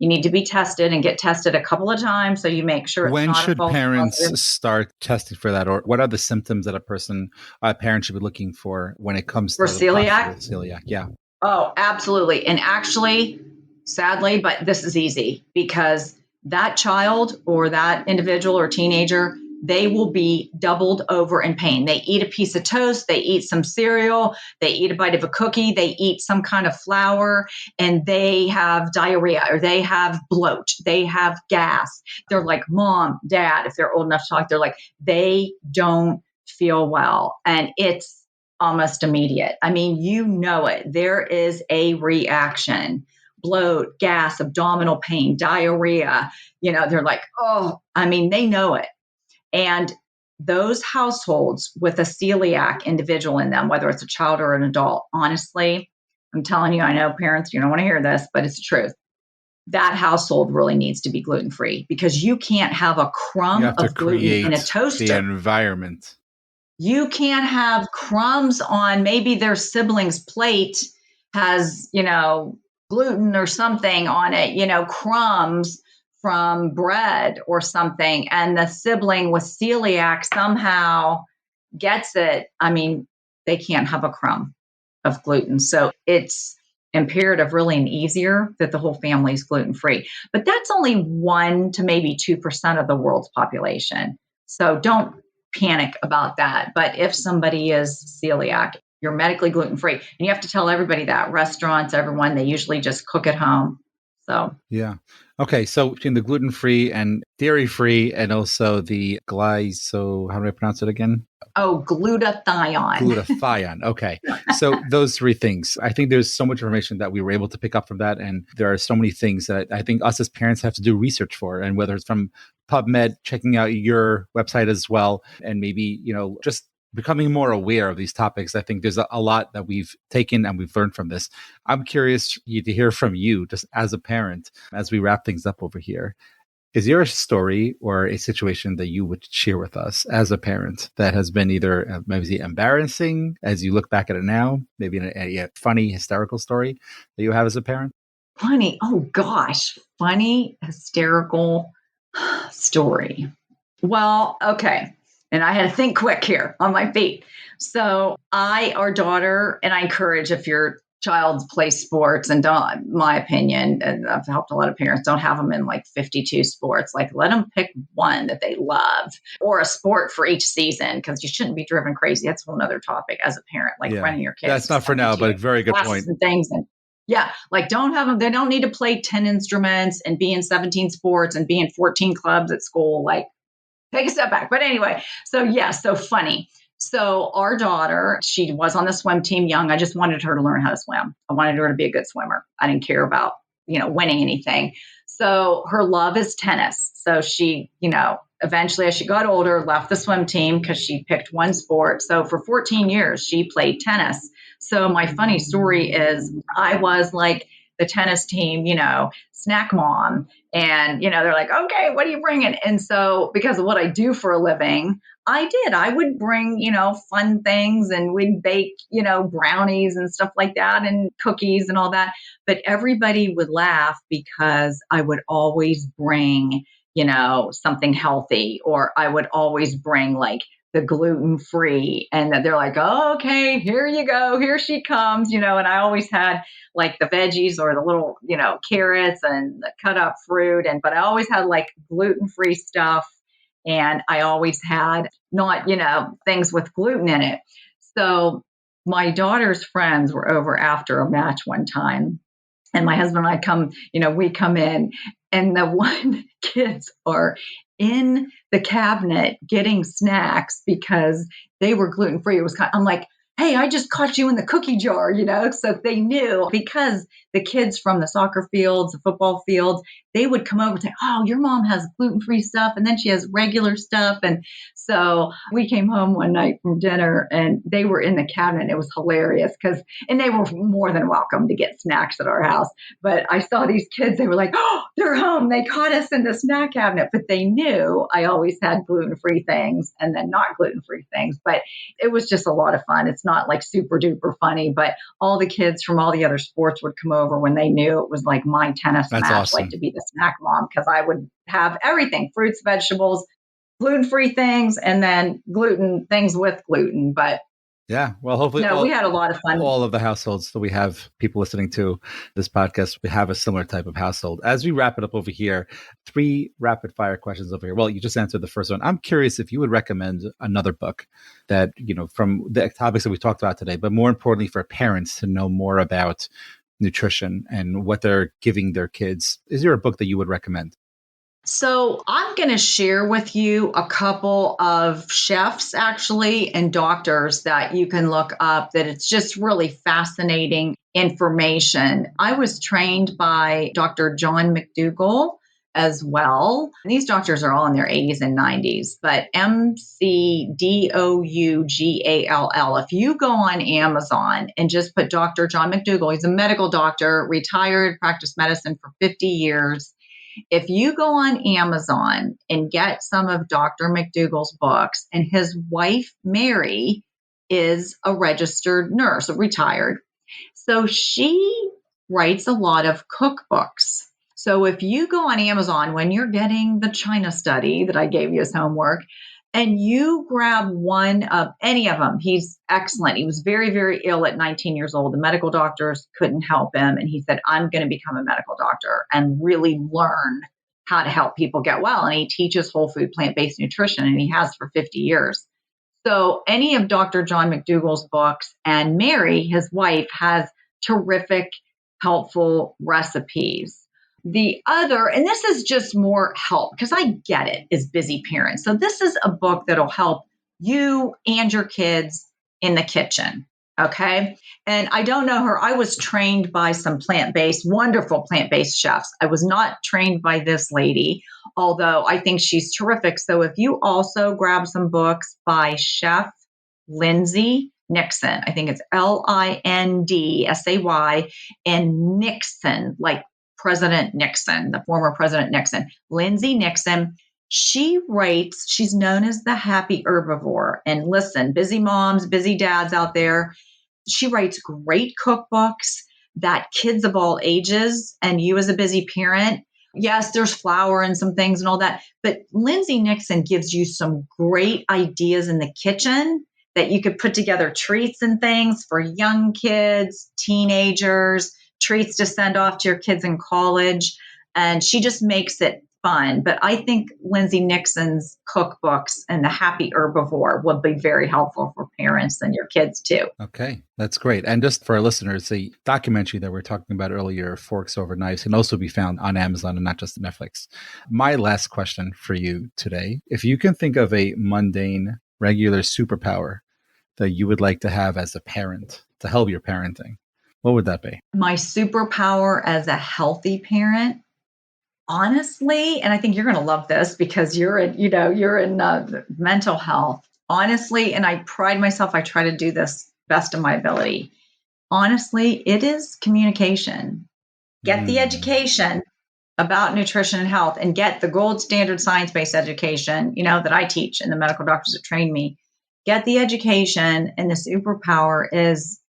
You need to be tested and get tested a couple of times so you make sure it's When not a should false positive. parents start testing for that? Or what are the symptoms that a parent should be looking for when it comes For to the possibility celiac? of celiac? Yeah. Oh, absolutely. And actually, sadly, but this is easy because that child or that individual or teenager, they will be doubled over in pain. They eat a piece of toast, they eat some cereal, they eat a bite of a cookie, they eat some kind of flour, and they have diarrhea or they have bloat, they have gas. They're like, Mom, Dad, if they're old enough to talk, they're like, they don't feel well. And it's almost immediate. I mean, you know it. There is a reaction. Bloat, gas, abdominal pain, diarrhea. They're like, oh, I mean, they know it. And those households with a celiac individual in them, whether it's a child or an adult, honestly, I'm telling you, I know parents, you don't want to hear this, but it's the truth. That household really needs to be gluten free because you can't have a You crumb have to of gluten in a create the toaster. environment. You can't have crumbs on maybe their sibling's plate has, gluten or something on it, crumbs from bread or something. And the sibling with celiac somehow gets it. I mean, they can't have a crumb of gluten. So it's imperative, really, and easier that the whole family is gluten free. But that's only 1 to maybe 2% of the world's population. So don't panic about that. But if somebody is celiac, you're medically gluten free. And you have to tell everybody that restaurants, everyone, they usually just cook at home. So, Yeah. Okay. So between the gluten free and dairy free and also the how do I pronounce it again? glutathione. Glutathione. Okay. So those three things, I think there's so much information that we were able to pick up from that. And there are so many things that I think us as parents have to do research for. And whether it's from PubMed, checking out your website as well, and maybe, just becoming more aware of these topics. I think there's a lot that we've taken and we've learned from this. I'm curious to hear from you, just as a parent, as we wrap things up over here. Is there a story or a situation that you would share with us as a parent that has been either maybe embarrassing as you look back at it now, maybe a funny, hysterical story that you have as a parent? Funny. Oh, gosh. Funny, hysterical story. Well, okay. And I had to think quick here on my feet. So our daughter, and I encourage if your child plays sports and don't, my opinion, and I've helped a lot of parents, don't have them in like 52 sports. Like let them pick one that they love or a sport for each season because you shouldn't be driven crazy. That's a whole other topic as a parent, like running your kids. That's not for now, but a very good point. And things and yeah, like don't have them. They don't need to play 10 instruments and be in 17 sports and be in 14 clubs at school. Like take a step back. But anyway, so funny. So our daughter, she was on the swim team young. I just wanted her to learn how to swim. I wanted her to be a good swimmer. I didn't care about, winning anything. So her love is tennis. So she, eventually as she got older, left the swim team because she picked one sport. So for 14 years, she played tennis. So my funny story is I was like the tennis team, snack mom. And, they're like, okay, what are you bringing? And so because of what I do for a living, I would bring, fun things and we'd bake, brownies and stuff like that and cookies and all that. But everybody would laugh because I would always bring, something healthy, or I would always bring like the gluten free, and they're like, oh, okay, here you go. Here she comes, and I always had like the veggies or the little, carrots and the cut up fruit. But I always had like gluten free stuff. And I always had not, things with gluten in it. So my daughter's friends were over after a match one time. And my husband and I we come in, and the one kids are in the cabinet getting snacks because they were gluten free. I'm like, hey, I just caught you in the cookie jar, So they knew because the kids from the soccer fields, the football fields, they would come over and say, oh, your mom has gluten-free stuff. And then she has regular stuff. And so we came home one night from dinner and they were in the cabinet. It was hilarious and they were more than welcome to get snacks at our house. But I saw these kids, they were like, oh, they're home. They caught us in the snack cabinet. But they knew I always had gluten-free things and then not gluten-free things. But it was just a lot of fun. It's not like super duper funny, but all the kids from all the other sports would come over when they knew it was like my tennis That's match, awesome. like to be the snack mom, because I would have everything, fruits, vegetables, gluten-free things, and then gluten things with gluten. But yeah, well, hopefully we had a lot of fun. All of the households that we have people listening to this podcast, we have a similar type of household. As we wrap it up over here, 3 rapid fire questions over here. Well, you just answered the first one. I'm curious if you would recommend another book that, from the topics that we talked about today, but more importantly for parents to know more about nutrition and what they're giving their kids. Is there a book that you would recommend? So I'm going to share with you a couple of chefs actually and doctors that you can look up, that it's just really fascinating information. I was trained by Dr. John McDougall as well. And these doctors are all in their 80s and 90s, but McDougall. If you go on Amazon and just put Dr. John McDougall, he's a medical doctor, retired, practiced medicine for 50 years. If you go on Amazon and get some of Dr. McDougall's books, and his wife, Mary, is a registered nurse, retired. So she writes a lot of cookbooks. So if you go on Amazon when you're getting the China study that I gave you as homework, and you grab one of any of them, he's excellent. He was very, very ill at 19 years old. The medical doctors couldn't help him. And he said, I'm going to become a medical doctor and really learn how to help people get well. And he teaches whole food, plant-based nutrition, and he has for 50 years. So any of Dr. John McDougall's books, and Mary, his wife, has terrific, helpful recipes. The other, and this is just more help because I get it as busy parents. So this is a book that'll help you and your kids in the kitchen. Okay. And I don't know her. I was trained by some wonderful plant-based chefs. I was not trained by this lady, although I think she's terrific. So if you also grab some books by Chef Lindsay Nixon, I think it's Lindsay, and Nixon, like President Nixon, the former President Nixon, Lindsay Nixon. She's known as the happy herbivore. And listen, busy moms, busy dads out there, she writes great cookbooks that kids of all ages, and you as a busy parent, yes, there's flour and some things and all that, but Lindsay Nixon gives you some great ideas in the kitchen that you could put together treats and things for young kids, teenagers, treats to send off to your kids in college. And she just makes it fun. But I think Lindsay Nixon's cookbooks and the Happy Herbivore would be very helpful for parents and your kids too. Okay, that's great. And just for our listeners, the documentary that we were talking about earlier, Forks Over Knives, can also be found on Amazon and not just Netflix. My last question for you today, if you can think of a mundane, regular superpower that you would like to have as a parent to help your parenting, what would that be? My superpower as a healthy parent, honestly, and I think you're going to love this because you're in mental health. Honestly, and I pride myself, I try to do this best of my ability. Honestly, it is communication. Get the education about nutrition and health, and get the gold standard science-based education, that I teach and the medical doctors that train me. Get the education, and the superpower is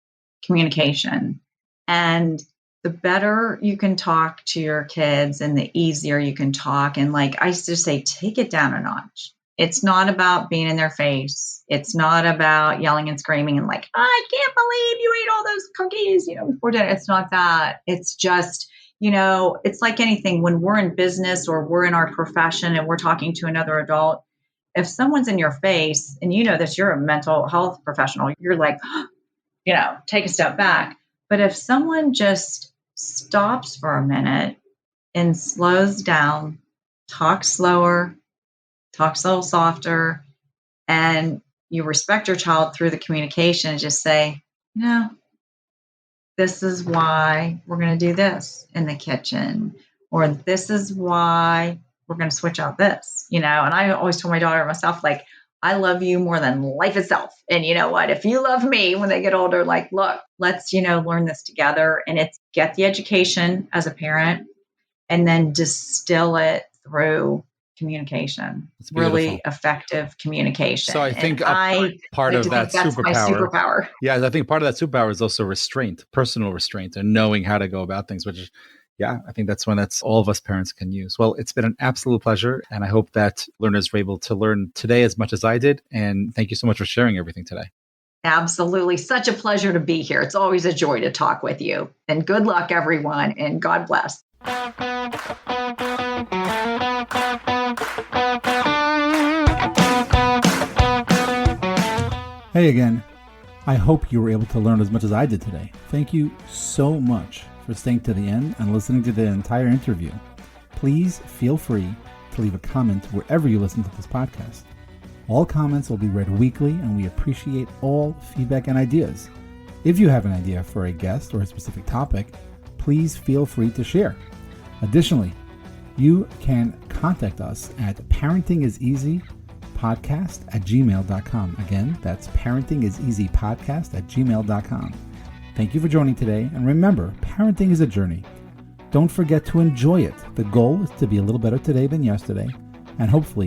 communication. And the better you can talk to your kids and the easier you can talk. And like I used to say, take it down a notch. It's not about being in their face. It's not about yelling and screaming and like, I can't believe you ate all those cookies, before dinner. It's not that. It's just, it's like anything. When we're in business or we're in our profession and we're talking to another adult, if someone's in your face and that you're a mental health professional, you're like, take a step back. But if someone just stops for a minute and slows down, talks slower, talks a little softer, and you respect your child through the communication and just say, this is why we're going to do this in the kitchen. or this is why we're going to switch out this, and I always told my daughter and myself, like, I love you more than life itself. And you know what? If you love me when they get older, like, look, let's, learn this together. And it's get the education as a parent and then distill it through communication, really effective communication. So I think part of that superpower. Yeah, I think part of that superpower is also restraint, personal restraint, and knowing how to go about things, which is, I think that's one that's all of us parents can use. Well, it's been an absolute pleasure. And I hope that learners were able to learn today as much as I did. And thank you so much for sharing everything today. Absolutely. Such a pleasure to be here. It's always a joy to talk with you. And good luck, everyone. And God bless. Hey again. I hope you were able to learn as much as I did today. Thank you so much for staying to the end and listening to the entire interview. Please feel free to leave a comment wherever you listen to this podcast. All comments will be read weekly, and we appreciate all feedback and ideas. If you have an idea for a guest or a specific topic, please feel free to share. Additionally, you can contact us at parentingiseasypodcast@gmail.com. Again, that's parentingiseasypodcast@gmail.com. Thank you for joining today, and remember, parenting is a journey. Don't forget to enjoy it. The goal is to be a little better today than yesterday, and hopefully